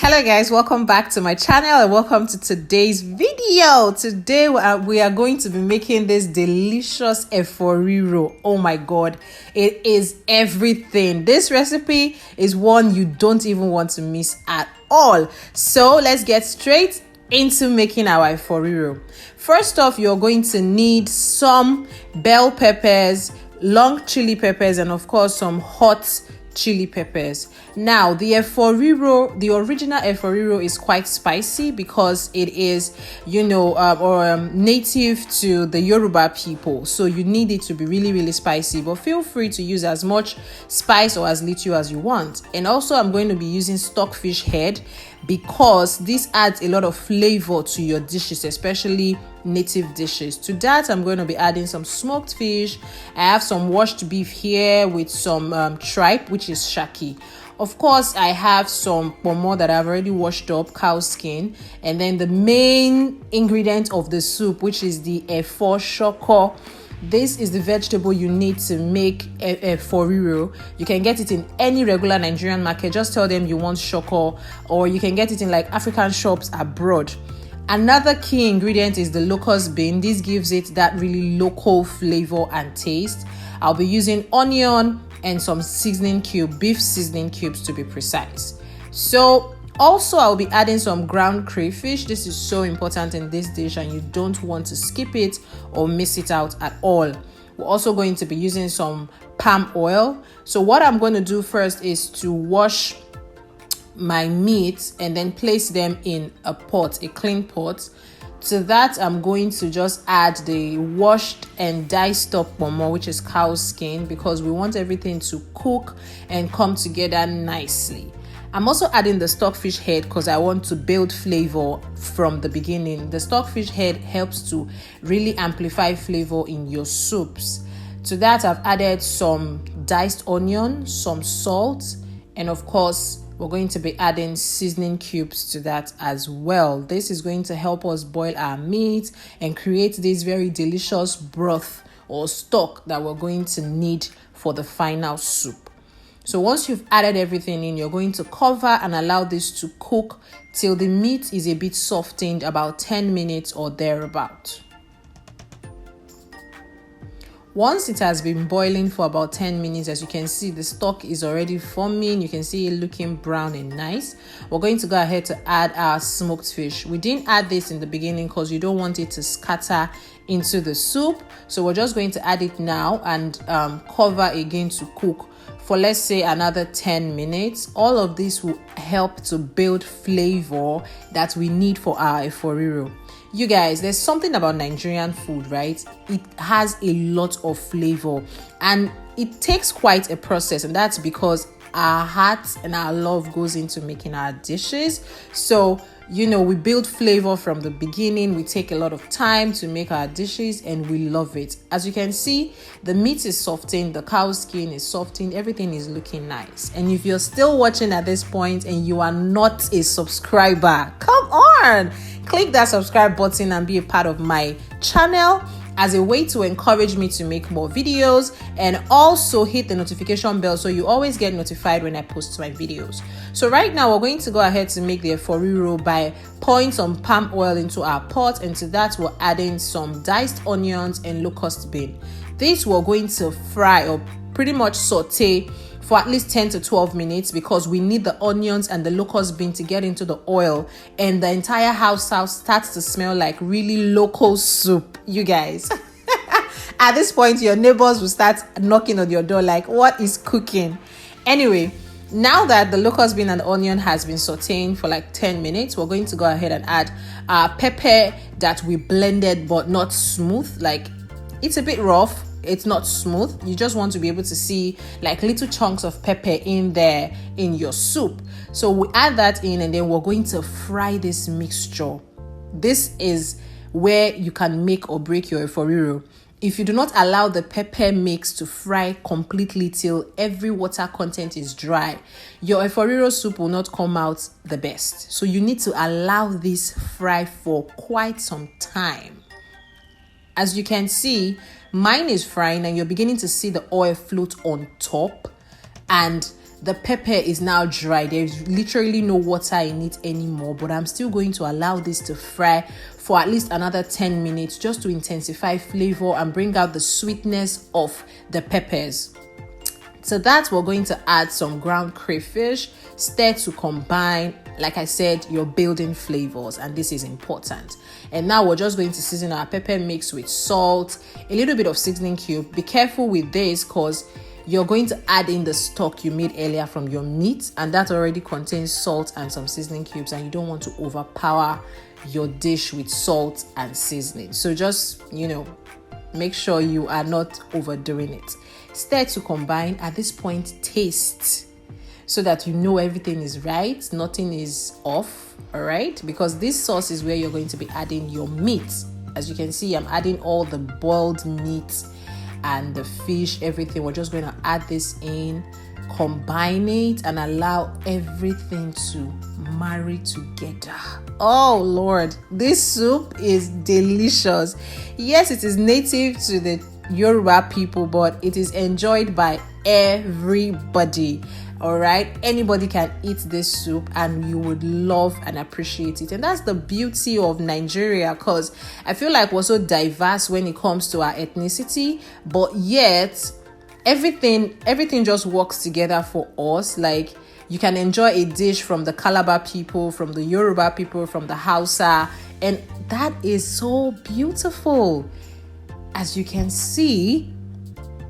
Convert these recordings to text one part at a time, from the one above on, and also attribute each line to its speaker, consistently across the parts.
Speaker 1: Hello guys, welcome back to my channel and welcome to today's video. Today we are going to be making this delicious EFORIRO. Oh my god, it is everything. This recipe is one you don't even want to miss at all. So let's get straight into making our EFORIRO. First off, you're going to need some bell peppers, long chili peppers, and of course some hot chili peppers. Now the EFORIRO, the original EFORIRO, is quite spicy because it is native to the Yoruba people, so you need it to be really spicy, but feel free to use as much spice or as little as you want. And also I'm going to be using stockfish head because this adds a lot of flavor to your dishes, especially native dishes. To that, I'm going to be adding some smoked fish. I have some washed beef here with some tripe, which is shaki. Of course, I have some pomo that I've already washed up, cow skin, and then the main ingredient of the soup, which is the efo. This is the vegetable you need to make EFORIRO. You can get it in any regular Nigerian market. Just tell them you want shoko, or you can get it in like African shops abroad. Another key ingredient is the locust bean. This gives it that really local flavor and taste. I'll be using onion and some seasoning cube, beef seasoning cubes to be precise. So also I'll be adding some ground crayfish. This is so important in this dish and you don't want to skip it or miss it out at all. We're also going to be using some palm oil. So what I'm going to do first is to wash my meat and then place them in a pot, a clean pot. To that, I'm going to just add the washed and diced up pomo, which is cow skin, because we want everything to cook and come together nicely. I'm also adding the stockfish head because I want to build flavor from the beginning. The stockfish head helps to really amplify flavor in your soups. To that, I've added some diced onion, some salt, and of course, we're going to be adding seasoning cubes to that as well. This is going to help us boil our meat and create this very delicious broth or stock that we're going to need for the final soup. So once you've added everything in, you're going to cover and allow this to cook till the meat is a bit softened, about 10 minutes or thereabout. Once it has been boiling for about 10 minutes, as you can see, the stock is already forming. You can see it looking brown and nice. We're going to go ahead to add our smoked fish. We didn't add this in the beginning because you don't want it to scatter into the soup. So we're just going to add it now and cover again to cook for, let's say, another 10 minutes. All of this will help to build flavor that we need for our EFORIRO. You guys, there's something about Nigerian food, right? It has a lot of flavor and it takes quite a process, and that's because our heart and our love goes into making our dishes. So we build flavor from the beginning. We take a lot of time to make our dishes and we love it. As you can see, the meat is softened, the cow skin is softened, everything is looking nice. And if you're still watching at this point and you are not a subscriber, come on, click that subscribe button and be a part of my channel as a way to encourage me to make more videos, and also hit the notification bell so you always get notified when I post my videos. So right now we're going to go ahead to make the EFORIRO by pouring some palm oil into our pot, and to that we're adding some diced onions and locust bean. This we're going to fry or pretty much saute for at least 10 to 12 minutes because we need the onions and the locust bean to get into the oil and the entire house starts to smell like really local soup, you guys. At this point, your neighbors will start knocking on your door like, what is cooking? Anyway, now that the locust bean and the onion has been sauteing for like 10 minutes, we're going to go ahead and add our pepper that we blended but not smooth. Like, it's a bit rough. It's not smooth. You just want to be able to see like little chunks of pepper in there in your soup. So we add that in and then we're going to fry this mixture. This is where you can make or break your EFORIRO. If you do not allow the pepper mix to fry completely till every water content is dry, your EFORIRO soup will not come out the best. So you need to allow this fry for quite some time. As you can see, mine is frying and you're beginning to see the oil float on top, and the pepper is now dry. There's literally no water in it anymore, but I'm still going to allow this to fry for at least another 10 minutes just to intensify flavor and bring out the sweetness of the peppers. So that we're going to add some ground crayfish, stir to combine. Like I said, you're building flavors, and this is important. And now we're just going to season our pepper mix with salt, a little bit of seasoning cube. Be careful with this because you're going to add in the stock you made earlier from your meat, and that already contains salt and some seasoning cubes, and you don't want to overpower your dish with salt and seasoning. So just, make sure you are not overdoing it. Stir to combine. At this point, taste so that you know everything is right, nothing is off, all right? Because this sauce is where you're going to be adding your meat. As you can see, I'm adding all the boiled meat and the fish, everything. We're just going to add this in, combine it, and allow everything to marry together. Oh Lord, this soup is delicious. Yes, it is native to the Yoruba people, but it is enjoyed by everybody. All right, anybody can eat this soup and you would love and appreciate it. And that's the beauty of Nigeria, because I feel like we're so diverse when it comes to our ethnicity, but yet everything just works together for us. Like, you can enjoy a dish from the Calabar people, from the Yoruba people, from the Hausa, and that is so beautiful. As you can see,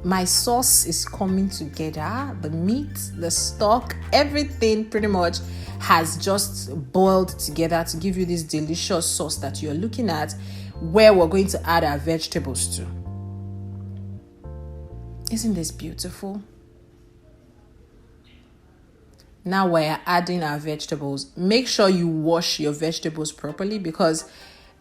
Speaker 1: my sauce is coming together. The meat, the stock, everything pretty much has just boiled together to give you this delicious sauce that you're looking at, where we're going to add our vegetables to. Isn't this beautiful? Now we're adding our vegetables. Make sure you wash your vegetables properly, because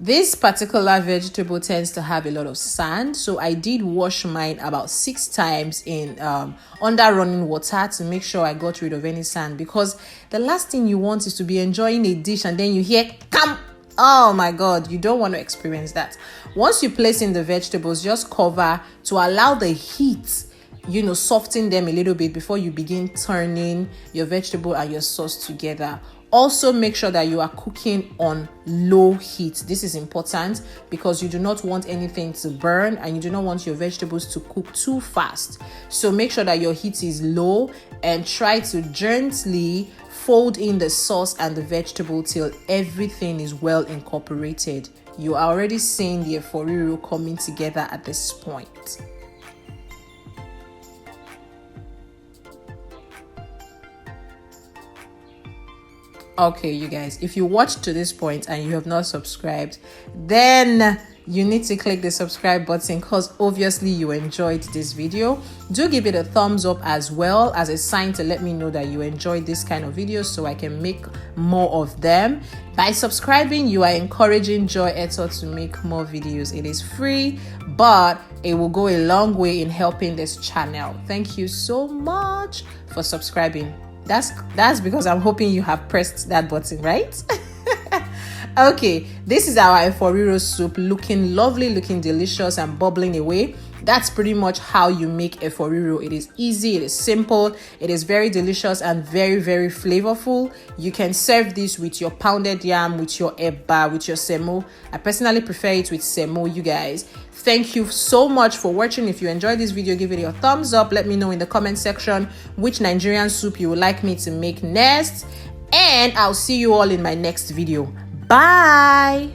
Speaker 1: this particular vegetable tends to have a lot of sand. So I did wash mine about 6 times in under running water to make sure I got rid of any sand, because the last thing you want is to be enjoying a dish and then you hear come. Oh my God, you don't want to experience that. Once you place in the vegetables, just cover to allow the heat, soften them a little bit before you begin turning your vegetable and your sauce together. Also, make sure that you are cooking on low heat. This is important because you do not want anything to burn and you do not want your vegetables to cook too fast. So make sure that your heat is low and try to gently fold in the sauce and the vegetable till everything is well incorporated. You are already seeing the EFORIRO coming together at this point. Okay, you guys, if you watched to this point and you have not subscribed, then you need to click the subscribe button, because obviously you enjoyed this video. Do give it a thumbs up as well, as a sign to let me know that you enjoyed this kind of videos so I can make more of them. By subscribing, you are encouraging Joy Eto to make more videos. It is free, but it will go a long way in helping this channel. Thank you so much for subscribing. That's because I'm hoping you have pressed that button, right? Okay, this is our EFORIRO soup, looking lovely, looking delicious and bubbling away. That's pretty much how you make EFORIRO. It is easy, it is simple, it is very delicious and very, very flavorful. You can serve this with your pounded yam, with your eba, with your semo. I personally prefer it with semo, you guys. Thank you so much for watching. If you enjoyed this video, give it a thumbs up. Let me know in the comment section which Nigerian soup you would like me to make next. And I'll see you all in my next video. Bye.